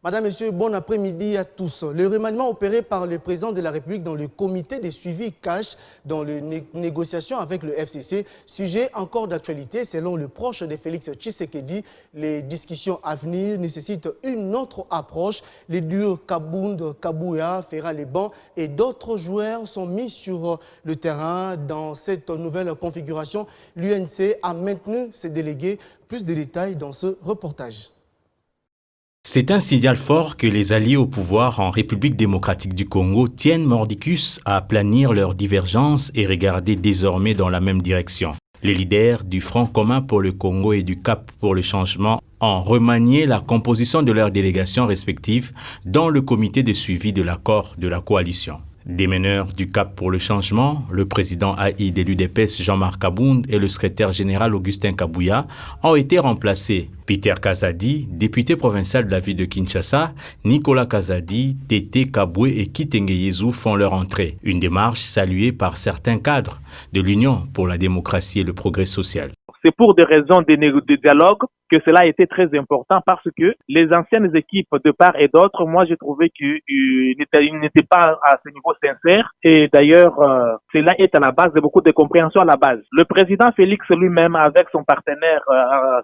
Madame, Monsieur, bon après-midi à tous. Le remaniement opéré par le président de la République dans le comité de suivi cash dans les négociations avec le FCC, sujet encore d'actualité selon le proche de Félix Tshisekedi. Les discussions à venir nécessitent une autre approche. Les duos Kabound, Kabouya, Ferra les bancs et d'autres joueurs sont mis sur le terrain dans cette nouvelle configuration. L'UNC a maintenu ses délégués. Plus de détails dans ce reportage. C'est un signal fort que les alliés au pouvoir en République démocratique du Congo tiennent mordicus à aplanir leurs divergences et regarder désormais dans la même direction. Les leaders du Front commun pour le Congo et du Cap pour le changement ont remanié la composition de leurs délégations respectives dans le comité de suivi de l'accord de la coalition. Des meneurs du Cap pour le changement, le président AI de l'UDPS Jean-Marc Kabound et le secrétaire général Augustin Kabouya ont été remplacés. Peter Kazadi, député provincial de la ville de Kinshasa, Nicolas Kazadi, Tété Kaboué et Kitenge Yezu font leur entrée. Une démarche saluée par certains cadres de l'Union pour la démocratie et le progrès social. C'est pour des raisons de dialogue que cela a été très important parce que les anciennes équipes de part et d'autre, moi j'ai trouvé qu'ils n'étaient pas à ce niveau sincère et d'ailleurs cela est à la base de beaucoup de compréhension à la base. Le président Félix lui-même avec son partenaire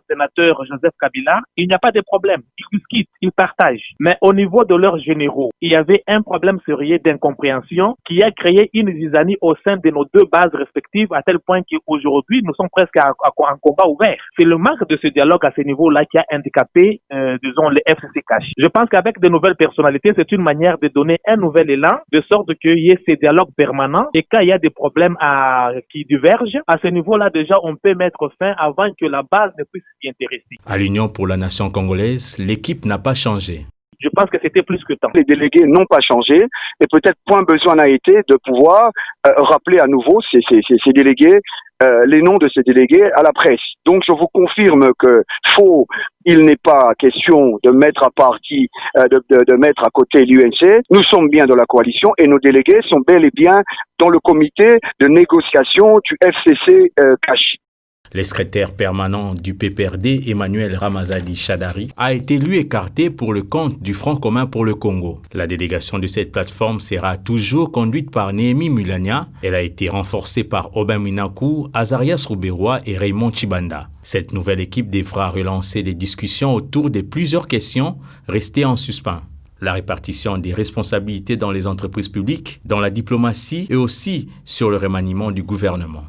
sénateur Joseph Kabila, il n'y a pas de problème, ils discutent, ils partagent. Mais au niveau de leurs généraux, il y avait un problème sérieux d'incompréhension qui a créé une zizanie au sein de nos deux bases respectives à tel point qu'aujourd'hui nous sommes presque en combat ouvert. C'est le manque de ce dialogue à ce niveau-là qui a handicapé, disons, les FCC Cash. Je pense qu'avec de nouvelles personnalités, c'est une manière de donner un nouvel élan, de sorte qu'il y ait ces dialogues permanents. Et quand il y a des problèmes qui divergent, à ce niveau-là, déjà, on peut mettre fin avant que la base ne puisse s'y intéresser. À l'Union pour la nation congolaise, l'équipe n'a pas changé. Je pense que c'était plus que temps. Les délégués n'ont pas changé et peut-être point besoin n'a été de pouvoir rappeler à nouveau ces délégués, les noms de ces délégués à la presse. Donc je vous confirme que il n'est pas question de mettre à partie, de mettre à côté l'UNC. Nous sommes bien dans la coalition et nos délégués sont bel et bien dans le comité de négociation du FCC Cash. Le secrétaire permanent du PPRD, Emmanuel Ramazali Chadari, a été lui écarté pour le compte du Front commun pour le Congo. La délégation de cette plateforme sera toujours conduite par Néhémie Mulania. Elle a été renforcée par Aubin Minakou, Azarias Rouberois et Raymond Chibanda. Cette nouvelle équipe devra relancer des discussions autour de plusieurs questions restées en suspens. La répartition des responsabilités dans les entreprises publiques, dans la diplomatie et aussi sur le remaniement du gouvernement.